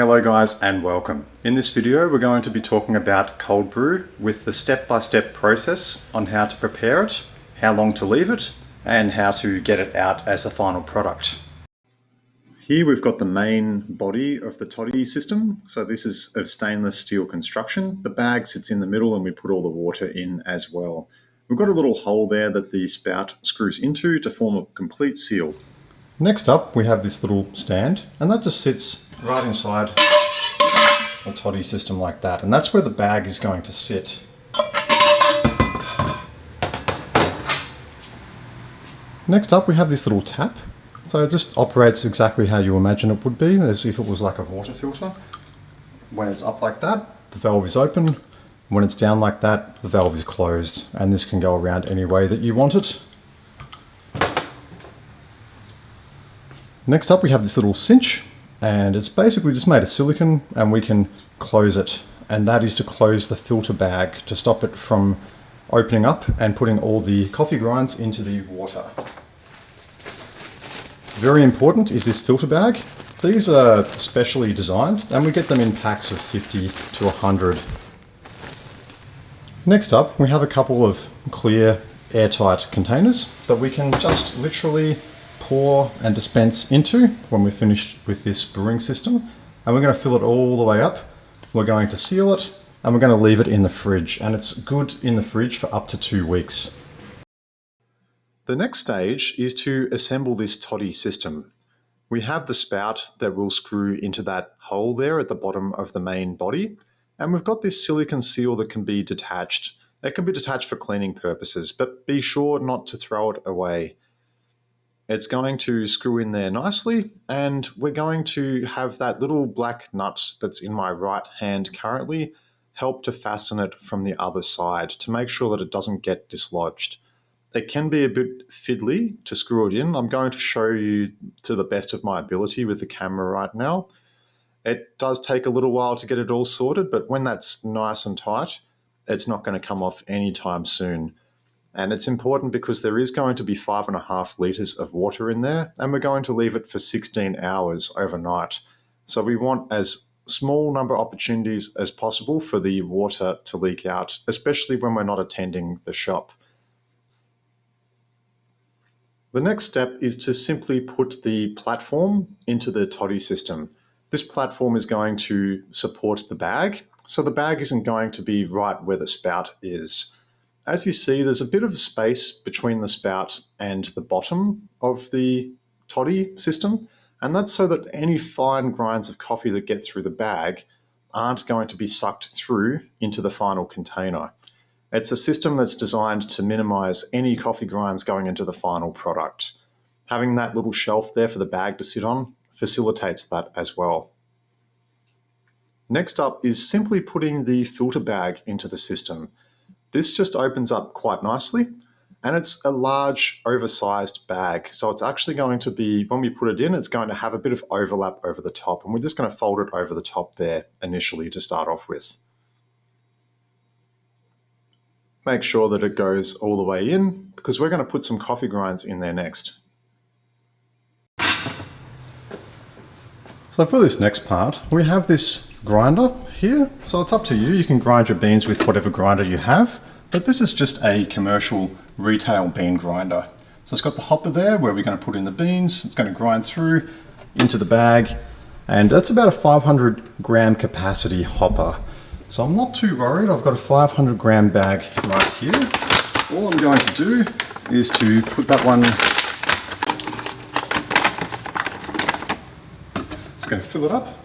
Hello guys and welcome. In this video we're going to be talking about cold brew with the step-by-step process on how to prepare it, how long to leave it, and how to get it out as the final product. Here we've got the main body of the Toddy system. So this is of stainless steel construction. The bag sits in the middle and we put all the water in as well. We've got a little hole there that the spout screws into to form a complete seal. Next up we have this little stand, and that just sits right inside the Toddy system like that, and that's where the bag is going to sit. Next up we have this little tap. So it just operates exactly how you imagine it would be, as if it was like a water filter. When it's up like that, the valve is open. When it's down like that, the valve is closed, and this can go around any way that you want it. Next up we have this little cinch, and it's basically just made of silicone, and we can close it, and that is to close the filter bag to stop it from opening up and putting all the coffee grinds into the water. Very important is this filter bag. These are specially designed, and we get them in packs of 50 to 100. Next up we have a couple of clear airtight containers that we can just literally pour and dispense into when we're finished with this brewing system, and we're going to fill it all the way up. We're going to seal it, and we're going to leave it in the fridge, and it's good in the fridge for up to 2 weeks. The next stage is to assemble this Toddy system. We have the spout that will screw into that hole there at the bottom of the main body, and we've got this silicone seal that can be detached. It can be detached for cleaning purposes, but be sure not to throw it away. It's going to screw in there nicely, and we're going to have that little black nut that's in my right hand currently help to fasten it from the other side to make sure that it doesn't get dislodged. It can be a bit fiddly to screw it in. I'm going to show you to the best of my ability with the camera right now. It does take a little while to get it all sorted, but when that's nice and tight, it's not going to come off anytime soon. And it's important because there is going to be 5.5 litres of water in there, and we're going to leave it for 16 hours overnight. So we want as small number of opportunities as possible for the water to leak out, especially when we're not attending the shop. The next step is to simply put the platform into the Toddy system. This platform is going to support the bag, so the bag isn't going to be right where the spout is. As you see, there's a bit of space between the spout and the bottom of the Toddy system, and that's so that any fine grinds of coffee that get through the bag aren't going to be sucked through into the final container. It's a system that's designed to minimize any coffee grinds going into the final product. Having that little shelf there for the bag to sit on facilitates that as well. Next up is simply putting the filter bag into the system. This just opens up quite nicely, and it's a large oversized bag, so it's actually going to be, when we put it in, it's going to have a bit of overlap over the top, and we're just going to fold it over the top there initially to start off with. Make sure that it goes all the way in, because we're going to put some coffee grinds in there next. So for this next part, we have this grinder here. So it's up to you. You can grind your beans with whatever grinder you have, but this is just a commercial retail bean grinder. So it's got the hopper there where we're going to put in the beans. It's going to grind through into the bag, and that's about a 500 gram capacity hopper. So I'm not too worried. I've got a 500 gram bag right here. All I'm going to do is to put that one, it's going to fill it up.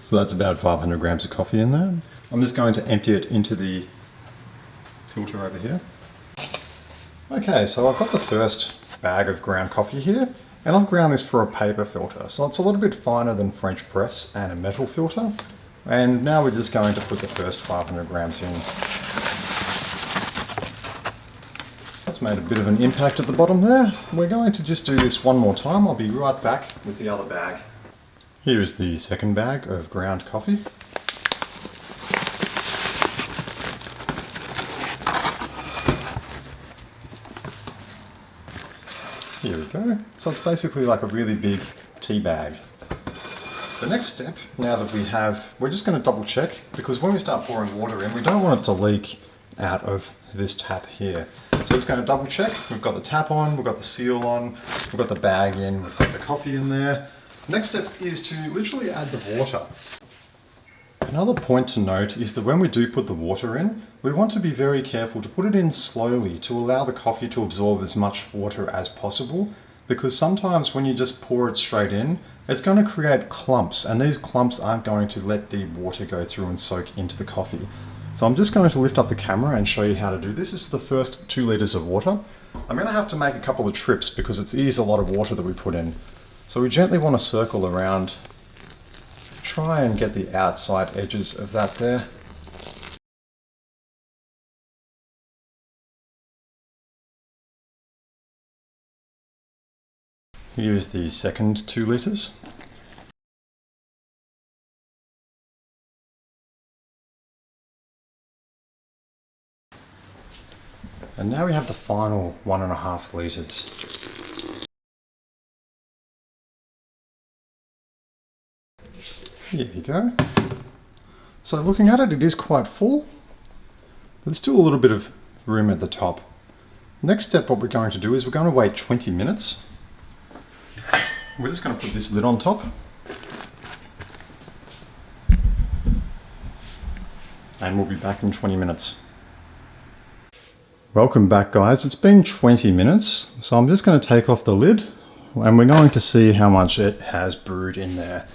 So that's about 500 grams of coffee in there. I'm just going to empty it into the filter over here. Okay, so I've got the first bag of ground coffee here, and I've ground this for a paper filter. So it's a little bit finer than French press and a metal filter. And now we're just going to put the first 500 grams in. That's made a bit of an impact at the bottom there. We're going to just do this one more time. I'll be right back with the other bag. Here is the second bag of ground coffee. Here we go. So it's basically like a really big tea bag. The next step, now that we're just going to double check, because when we start pouring water in, we don't want it to leak out of this tap here. So it's going to double check. We've got the tap on, we've got the seal on, we've got the bag in, we've got the coffee in there. Next step is to literally add the water. Another point to note is that when we do put the water in, we want to be very careful to put it in slowly to allow the coffee to absorb as much water as possible, because sometimes when you just pour it straight in, it's going to create clumps, and these clumps aren't going to let the water go through and soak into the coffee. So I'm just going to lift up the camera and show you how to do this. This is the first 2 liters of water. I'm going to have to make a couple of trips because it is a lot of water that we put in. So we gently want to circle around, try and get the outside edges of that there. Here's the second 2 liters. And now we have the final 1.5 liters. Here you go. So looking at it, it is quite full, but there's still a little bit of room at the top. Next step, what we're going to do is we're going to wait 20 minutes. We're just going to put this lid on top. And we'll be back in 20 minutes. Welcome back, guys. It's been 20 minutes, so I'm just going to take off the lid and we're going to see how much it has brewed in there.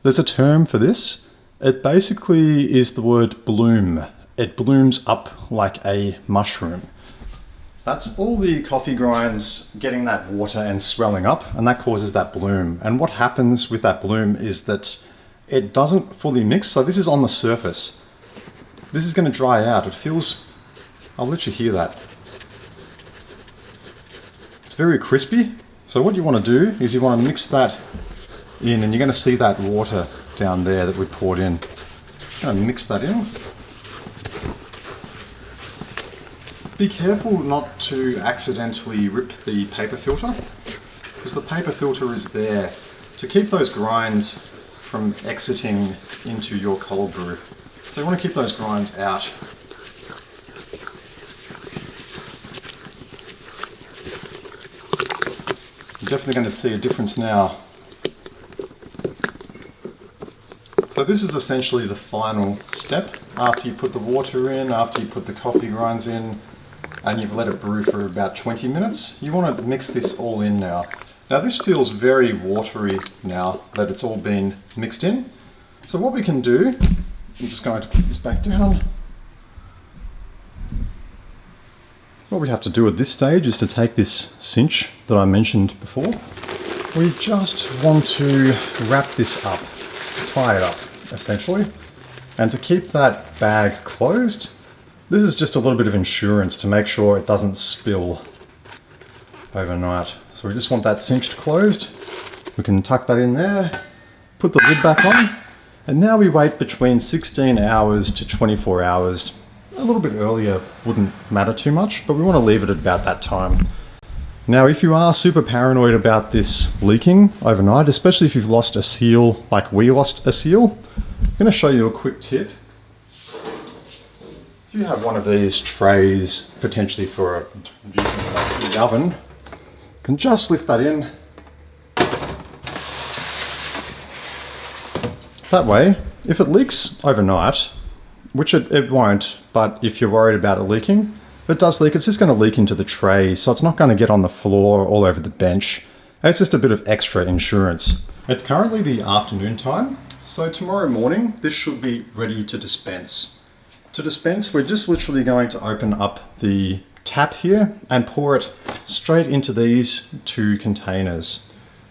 There's a term for this. It basically is the word bloom. It blooms up like a mushroom. That's all the coffee grinds getting that water and swelling up, and that causes that bloom. And what happens with that bloom is that it doesn't fully mix. So this is on the surface. This is going to dry out. It feels, I'll let you hear that. It's very crispy. So what you want to do is you want to mix that in, and you're going to see that water down there that we poured in. Just going to mix that in. Be careful not to accidentally rip the paper filter, because the paper filter is there to keep those grinds from exiting into your cold brew. So you want to keep those grinds out. You're definitely going to see a difference now. So this is essentially the final step. After you put the water in, after you put the coffee grinds in, and you've let it brew for about 20 minutes, you want to mix this all in now. Now this feels very watery now that it's all been mixed in. So what we can do, I'm just going to put this back down. What we have to do at this stage is to take this cinch that I mentioned before. We just want to wrap this up, tie it up essentially. And to keep that bag closed, this is just a little bit of insurance to make sure it doesn't spill overnight. So we just want that cinched closed. We can tuck that in there, put the lid back on, and now we wait between 16 hours to 24 hours. A little bit earlier wouldn't matter too much, but we want to leave it at about that time. Now, if you are super paranoid about this leaking overnight, especially if you've lost a seal like we lost a seal, I'm going to show you a quick tip. If you have one of these trays, potentially for using in the oven, you can just lift that in. That way, if it leaks overnight, which it won't, but if you're worried about it leaking, if it does leak, it's just going to leak into the tray, so it's not going to get on the floor or all over the bench. It's just a bit of extra insurance. It's currently the afternoon time, so tomorrow morning this should be ready to dispense. To dispense, we're just literally going to open up the tap here and pour it straight into these 2 containers.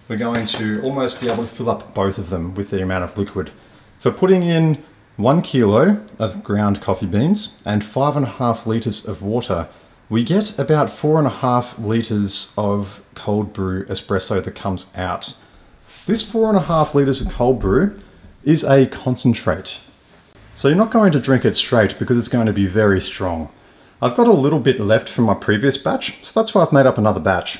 We're going to almost be able to fill up both of them with the amount of liquid. For putting in 1 kilo of ground coffee beans and 5.5 liters of water, we get about 4.5 liters of cold brew espresso that comes out. This 4.5 liters of cold brew is a concentrate. So you're not going to drink it straight because it's going to be very strong. I've got a little bit left from my previous batch, so that's why I've made up another batch.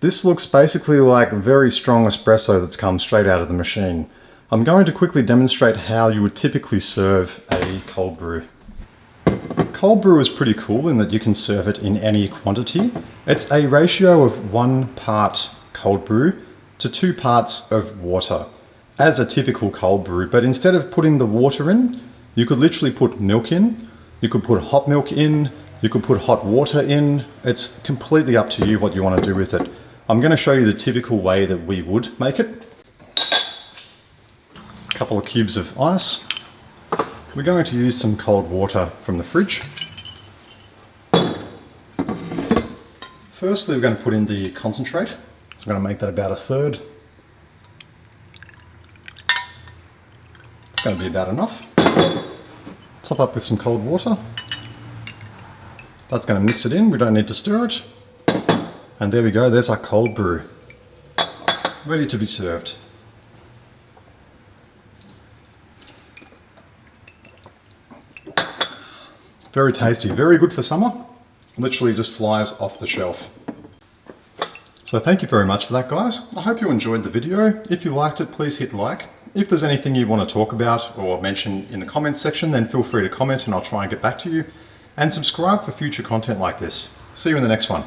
This looks basically like very strong espresso that's come straight out of the machine. I'm going to quickly demonstrate how you would typically serve a cold brew. Cold brew is pretty cool in that you can serve it in any quantity. It's a ratio of 1 part cold brew to 2 parts of water, as a typical cold brew. But instead of putting the water in, you could literally put milk in, you could put hot milk in, you could put hot water in. It's completely up to you what you want to do with it. I'm going to show you the typical way that we would make it. A couple of cubes of ice. We're going to use some cold water from the fridge. Firstly, we're going to put in the concentrate. So I'm going to make that about 1/3. It's going to be about enough. Top up with some cold water. That's going to mix it in. We don't need to stir it. And there we go. There's our cold brew. Ready to be served. Very tasty, very good for summer. Literally just flies off the shelf. So thank you very much for that, guys. I hope you enjoyed the video. If you liked it, please hit like. If there's anything you want to talk about or mention in the comments section, then feel free to comment and I'll try and get back to you. And subscribe for future content like this. See you in the next one.